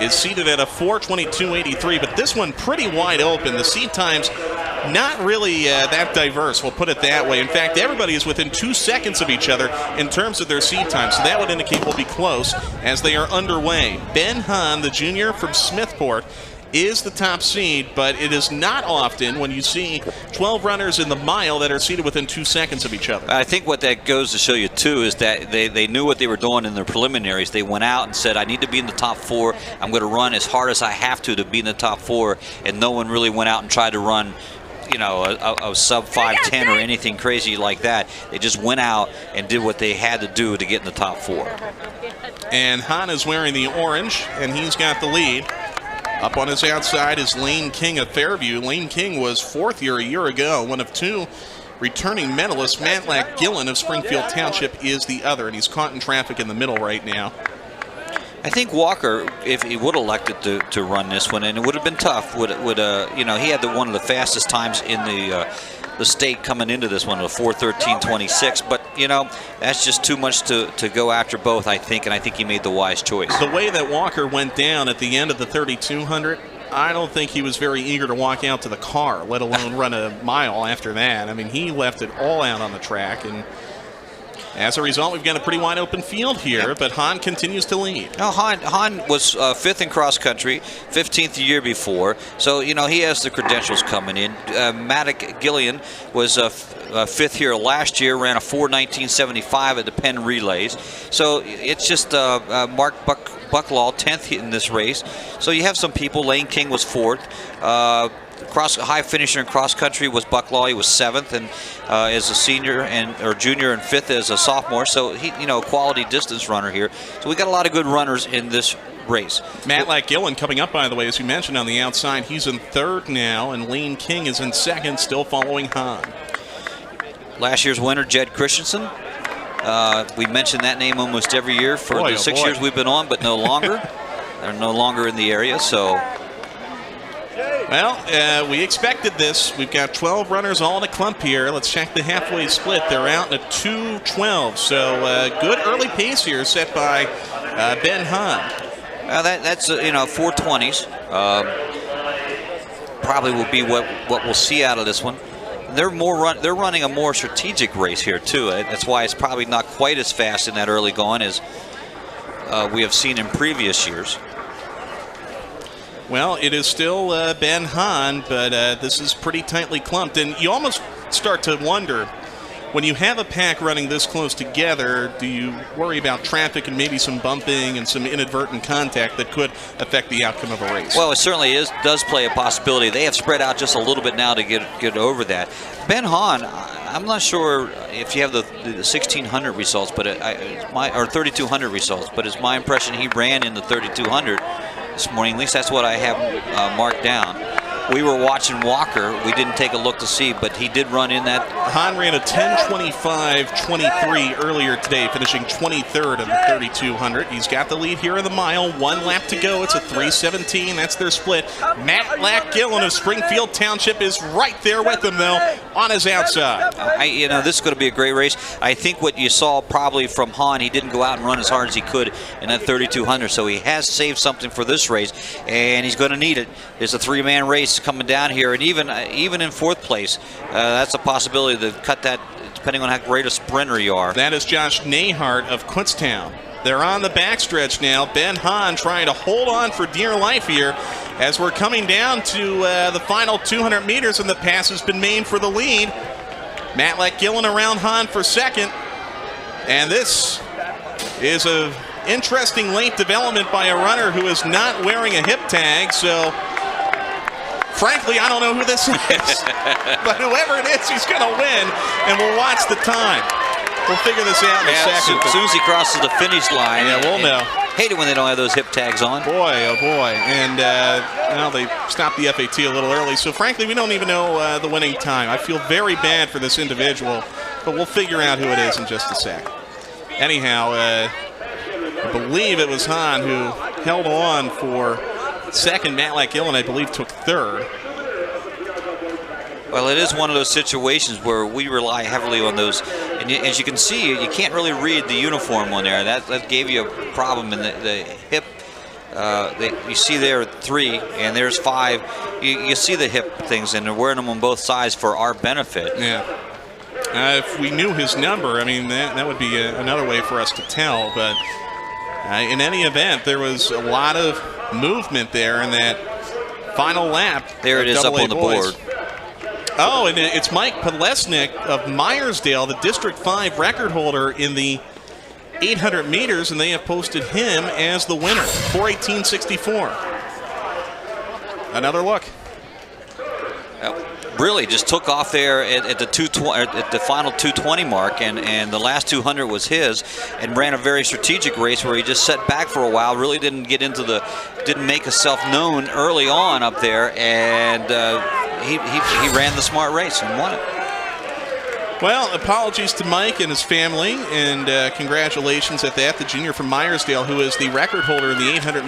is seated at a 4:22.83, but this one pretty wide open. The seed times not really that diverse, we'll put it that way. In fact, everybody is within 2 seconds of each other in terms of their seed time, so that would indicate we'll be close as they are underway. Ben Hahn, the junior from Smithport, is the top seed, but it is not often when you see 12 runners in the mile that are seated within 2 seconds of each other. I think what that goes to show you, too, is that they knew what they were doing in their preliminaries. They went out and said, I need to be in the top 4. I'm going to run as hard as I have to be in the top 4, and no one really went out and tried to run, you know, a sub 5:10 or anything crazy like that. They just went out and did what they had to do to get in the top 4. And Hahn is wearing the orange, and he's got the lead. Up on his outside is Lane King of Fairview. Lane King was 4th here a year ago, one of 2 returning medalists. Matlack Gillen of Springfield Township is the other, and he's caught in traffic in the middle right now. I think Walker, if he would have elected to run this one, and it would have been tough, would you know, he had one of the fastest times in the state coming into this one, a 4:13.26. But you know, that's just too much to go after both, I think, and I think he made the wise choice. The way that Walker went down at the end of the 3,200, I don't think he was very eager to walk out to the car, let alone run a mile after that. I mean, he left it all out on the track, and as a result, we've got a pretty wide open field here, but Hahn continues to lead. No, Hahn was 5th in cross country, 15th the year before, so you know he has the credentials coming in. Maddock Gillian was 5th here last year, ran a 4:19.75 at the Penn Relays. So it's just Mark Bucklaw 10th in this race. So you have some people. Lane King was 4th. High finisher in cross country was Bucklaw. He was 7th, and as a senior or junior, and 5th as a sophomore. So he, you know, quality distance runner here. So we got a lot of good runners in this race. Matlack Gillen coming up, by the way, as you mentioned, on the outside. He's in 3rd now, and Lane King is in 2nd, still following Hahn. Last year's winner, Jed Christensen. We mention that name almost every year for the 6 years we've been on, but no longer. They're no longer in the area, so. Well, we expected this. We've got 12 runners all in a clump here. Let's check the halfway split. They're out in a 2:12, so good early pace here set by Ben Hahn. That's you know, 4:20s. Probably will be what we'll see out of this one. They're running a more strategic race here too. That's why it's probably not quite as fast in that early going as we have seen in previous years. Well, it is still Ben Hahn, but this is pretty tightly clumped. And you almost start to wonder, when you have a pack running this close together, do you worry about traffic and maybe some bumping and some inadvertent contact that could affect the outcome of a race? Well, it certainly does play a possibility. They have spread out just a little bit now to get over that. Ben Hahn, I'm not sure if you have the 1,600 results, but or 3,200 results, but it's my impression he ran in the 3,200 this morning. At least that's what I have marked down. We were watching Walker. We didn't take a look to see, but he did run in that. Hahn ran a 10:25.23 earlier today, finishing 23rd in the 3,200. He's got the lead here in the mile. 1 lap to go. It's a 3:17. That's their split. Matlack Gillen of Springfield Township is right there with him, though, on his outside. You know, this is going to be a great race. I think what you saw probably from Hahn, he didn't go out and run as hard as he could in that 3,200, so he has saved something for this race, and he's going to need it. It's a 3-man race coming down here, and even in 4th place, that's a possibility to cut that, depending on how great a sprinter you are. That is Josh Nahart of Kutztown. They're on the backstretch now. Ben Hahn trying to hold on for dear life here as we're coming down to the final 200 meters, and the pass has been made for the lead. Matlack Gillen around Hahn for 2nd, and this is a interesting late development by a runner who is not wearing a hip tag, so frankly, I don't know who this is, but whoever it is, he's going to win, and we'll watch the time. We'll figure this out in a second. As soon as he crosses the finish line, yeah, we'll know. Hate it when they don't have those hip tags on. Boy, oh boy. And well, they stopped the FAT a little early, so frankly, we don't even know the winning time. I feel very bad for this individual, but we'll figure out who it is in just a sec. Anyhow, I believe it was Hahn who held on for 2nd. Matlack Gillen, I believe, took 3rd. Well, it is one of those situations where we rely heavily on those. And as you can see, you can't really read the uniform on there. That gave you a problem in the hip You see there 3, and there's 5. You see the hip things, and they're wearing them on both sides for our benefit. Yeah. If we knew his number, I mean, that would be another way for us to tell. But in any event, there was a lot of movement there in that final lap. There it is up on the board. Oh, and it's Mike Podlesnik of Myersdale, the District 5 record holder in the 800 meters, and they have posted him as the winner, 4:18.64. Another look. Really just took off there at the final 220 mark, and the last 200 was his, and ran a very strategic race where he just sat back for a while, really didn't make himself known early on up there, and he ran the smart race and won it. Well, apologies to Mike and his family, and congratulations at that, the junior from Myersdale, who is the record holder in the 800